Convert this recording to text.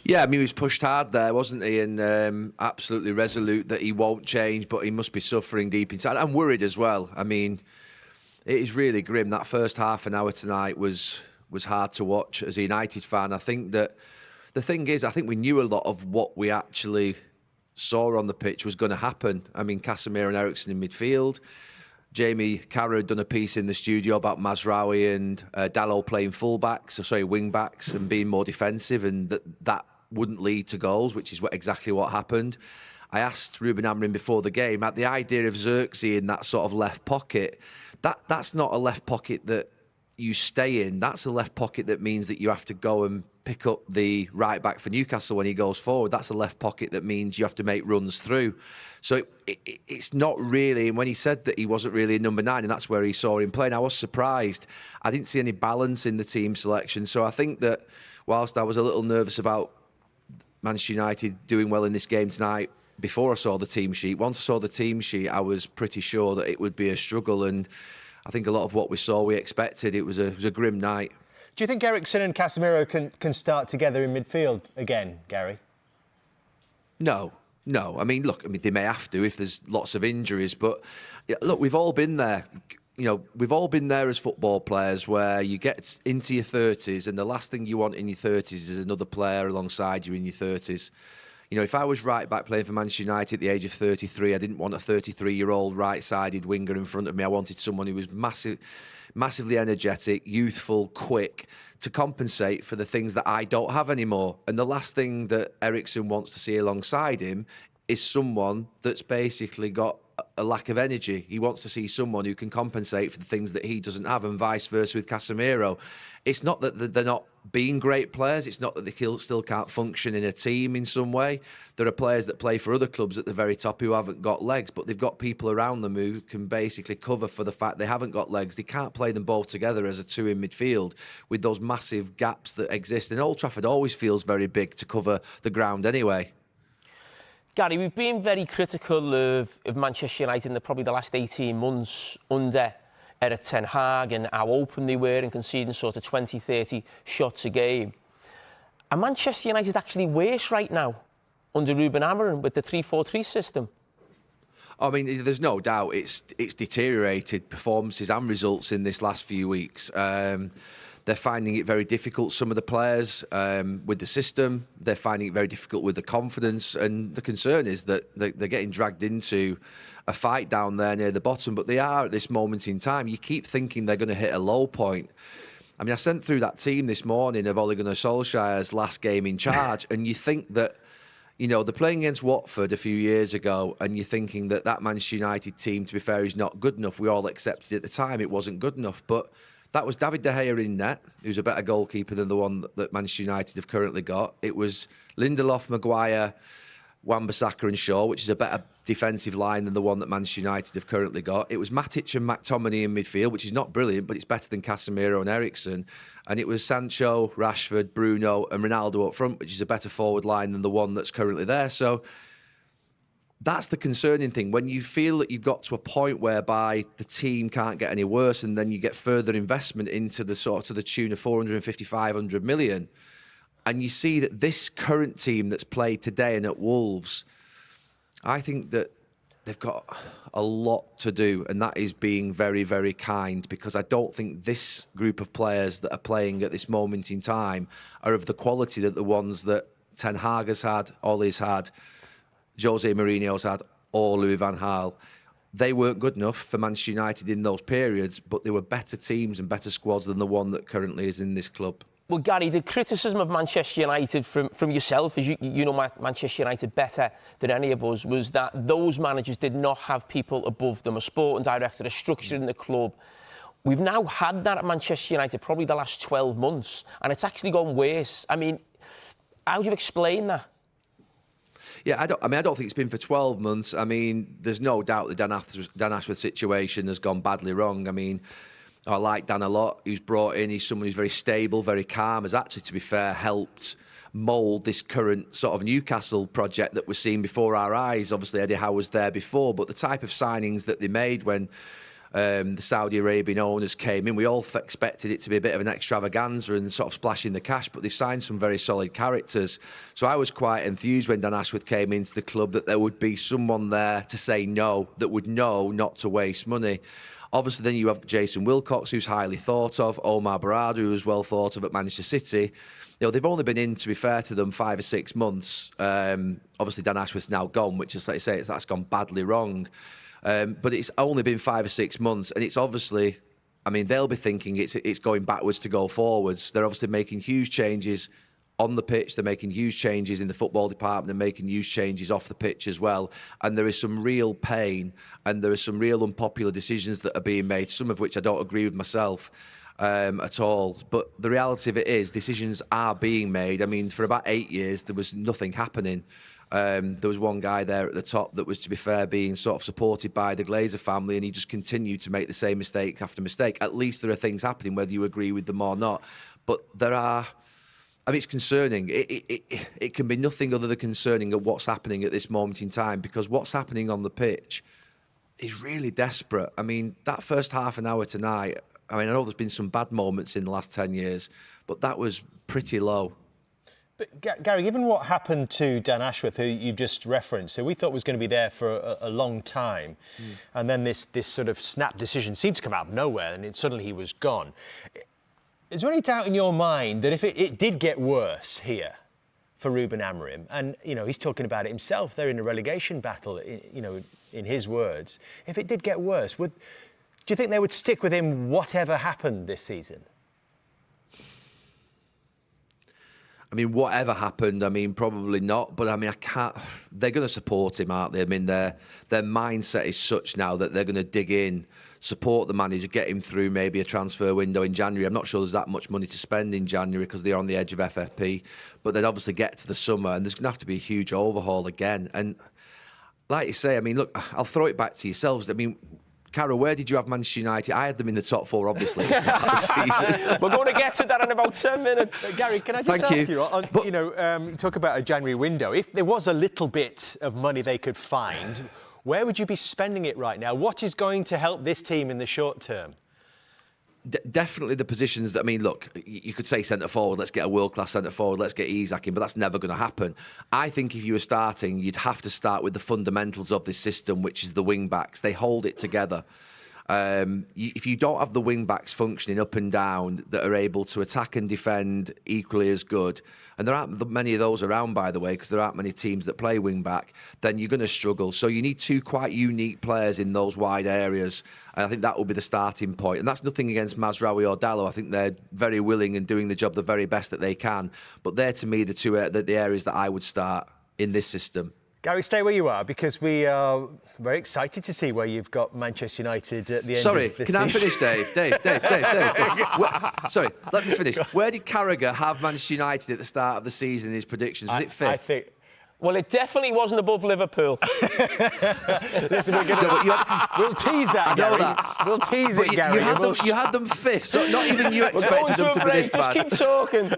Yeah, I mean, he was pushed hard there, wasn't he? And absolutely resolute that he won't change, but he must be suffering deep inside. I'm worried as well. I mean, it is really grim. That first half an hour tonight was hard to watch as a United fan. I think that the thing is, I think we knew a lot of what we actually saw on the pitch was going to happen. I mean, Casemiro and Eriksen in midfield. Jamie Carragher had done a piece in the studio about Mazraoui and Dalot playing wing backs and being more defensive, and that wouldn't lead to goals, which is exactly what happened. I asked Ruben Amorim before the game at the idea of Xerxes in that sort of left pocket. That's not a left pocket that you stay in. That's a left pocket that means that you have to go and pick up the right back for Newcastle when he goes forward. That's a left pocket that means you have to make runs through. So it's not really, and when he said that he wasn't really a number 9, and that's where he saw him playing, I was surprised. I didn't see any balance in the team selection. So I think that whilst I was a little nervous about Manchester United doing well in this game tonight, before I saw the team sheet, once I saw the team sheet, I was pretty sure that it would be a struggle. And I think a lot of what we saw, we expected. It was a grim night. Do you think Eriksen and Casemiro can start together in midfield again, Gary? No. I mean, look, they may have to if there's lots of injuries. But look, we've all been there. We've all been there as football players where you get into your 30s and the last thing you want in your 30s is another player alongside you in your 30s. If I was right back playing for Manchester United at the age of 33, I didn't want a 33-year-old right-sided winger in front of me. I wanted someone who was massively energetic, youthful, quick, to compensate for the things that I don't have anymore. And the last thing that Eriksen wants to see alongside him is someone that's basically got a lack of energy. He wants to see someone who can compensate for the things that he doesn't have, and vice versa with Casemiro. It's not that they're not being great players. It's not that they still can't function in a team in some way. There are players that play for other clubs at the very top who haven't got legs, but they've got people around them who can basically cover for the fact they haven't got legs. They can't play them both together as a two in midfield with those massive gaps that exist. And Old Trafford always feels very big to cover the ground anyway. Gary, we've been very critical of Manchester United in probably the last 18 months under Erik ten Hag and how open they were and conceding sort of 20, 30 shots a game. Are Manchester United actually worse right now under Ruben Amorim with the 3-4-3 system? I mean, there's no doubt it's deteriorated performances and results in this last few weeks. They're finding it very difficult, some of the players, with the system. They're finding it very difficult with the confidence. And the concern is that they're getting dragged into a fight down there near the bottom. But they are at this moment in time. You keep thinking they're going to hit a low point. I mean, I sent through that team this morning of Ole Gunnar Solskjaer's last game in charge. And you think that, they're playing against Watford a few years ago, and you're thinking that Manchester United team, to be fair, is not good enough. We all accepted at the time it wasn't good enough. But that was David De Gea in net, who's a better goalkeeper than the one that Manchester United have currently got. It was Lindelof, Maguire, Wan-Bissaka and Shaw, which is a better defensive line than the one that Manchester United have currently got. It was Matic and McTominay in midfield, which is not brilliant, but it's better than Casemiro and Eriksen. And it was Sancho, Rashford, Bruno and Ronaldo up front, which is a better forward line than the one that's currently there. So that's the concerning thing. When you feel that you've got to a point whereby the team can't get any worse, and then you get further investment into the sort of the tune of 450, 500 million, and you see that this current team that's played today and at Wolves, I think that they've got a lot to do, and that is being very, very kind, because I don't think this group of players that are playing at this moment in time are of the quality that the ones that Ten Hag has had, Ole's had, Jose Mourinho's had, or Louis van Gaal. They weren't good enough for Manchester United in those periods, but they were better teams and better squads than the one that currently is in this club. Well, Gary, the criticism of Manchester United from yourself, as you know Manchester United better than any of us, was that those managers did not have people above them, a sporting director, a structure in the club. We've now had that at Manchester United probably the last 12 months, and it's actually gone worse. I mean, how do you explain that? Yeah, I don't think it's been for 12 months. I mean, there's no doubt the Dan Ashworth situation has gone badly wrong. I mean, I like Dan a lot. He's brought in, he's someone who's very stable, very calm, has actually, to be fair, helped mould this current sort of Newcastle project that we're seeing before our eyes. Obviously, Eddie Howe was there before, but the type of signings that they made when the Saudi Arabian owners came in, we all expected it to be a bit of an extravaganza and sort of splashing the cash, but they've signed some very solid characters. So I was quite enthused when Dan Ashworth came into the club that there would be someone there to say no, that would know not to waste money. Obviously, then you have Jason Wilcox, who's highly thought of, Omar Barada, who was well thought of at Manchester City. They've only been in, to be fair to them, 5 or 6 months. Obviously, Dan Ashworth's now gone, which is, like I say, that's gone badly wrong. But it's only been 5 or 6 months, and it's obviously, I mean, they'll be thinking it's going backwards to go forwards. They're obviously making huge changes on the pitch, they're making huge changes in the football department, they're making huge changes off the pitch as well. And there is some real pain and there are some real unpopular decisions that are being made, some of which I don't agree with myself at all. But the reality of it is decisions are being made. I mean, for about 8 years, there was nothing happening. There was one guy there at the top that was, to be fair, being sort of supported by the Glazer family, and he just continued to make the same mistake after mistake. At least there are things happening, whether you agree with them or not. But there are... I mean, it's concerning. It can be nothing other than concerning at what's happening at this moment in time, because what's happening on the pitch is really desperate. I mean, that first half an hour tonight, I mean, I know there's been some bad moments in the last 10 years, but that was pretty low. But Gary, given what happened to Dan Ashworth, who you just referenced, who we thought was going to be there for a long time, and then this sort of snap decision seemed to come out of nowhere, and suddenly he was gone. Is there any doubt in your mind that if it did get worse here for Ruben Amorim, and, you know, he's talking about it himself, they're in a relegation battle, you know, in his words, if it did get worse, do you think they would stick with him whatever happened this season? I mean, whatever happened, I mean, probably not. But, I mean, they're going to support him, aren't they? I mean, their mindset is such now that they're going to dig in, support the manager, get him through maybe a transfer window in January. I'm not sure there's that much money to spend in January because they're on the edge of FFP. But then obviously get to the summer and there's going to have to be a huge overhaul again. And like you say, I mean, look, I'll throw it back to yourselves. I mean, Carol, where did you have Manchester United? I had them in the top 4, obviously, at the start of the season. We're going to get to that in about 10 minutes. Gary, can I just ask you, you know, talk about a January window. If there was a little bit of money they could find, where would you be spending it right now? What is going to help this team in the short term? Definitely the positions that, I mean, look, you could say centre forward, let's get a world-class centre forward, let's get Isak in, but that's never going to happen. I think if you were starting, you'd have to start with the fundamentals of this system, which is the wing-backs. They hold it together. If you don't have the wing-backs functioning up and down that are able to attack and defend equally as good, and there aren't many of those around, by the way, because there aren't many teams that play wing-back, then you're going to struggle. So you need 2 quite unique players in those wide areas, and I think that will be the starting point. And that's nothing against Mazraoui or Dalot. I think they're very willing and doing the job the very best that they can. But they're, to me, the areas that I would start in this system. Gary, stay where you are, because we are very excited to see where you've got Manchester United at the end of this season. Sorry, can I finish, Dave? Dave. Sorry, let me finish. Where did Carragher have Manchester United at the start of the season in his predictions? Was it 5th? I think... Well, it definitely wasn't above Liverpool. Listen, we'll tease that, Gary. That. We'll tease it, Gary. You had them 5th, so not even you expected them to be this bad. Just keep talking.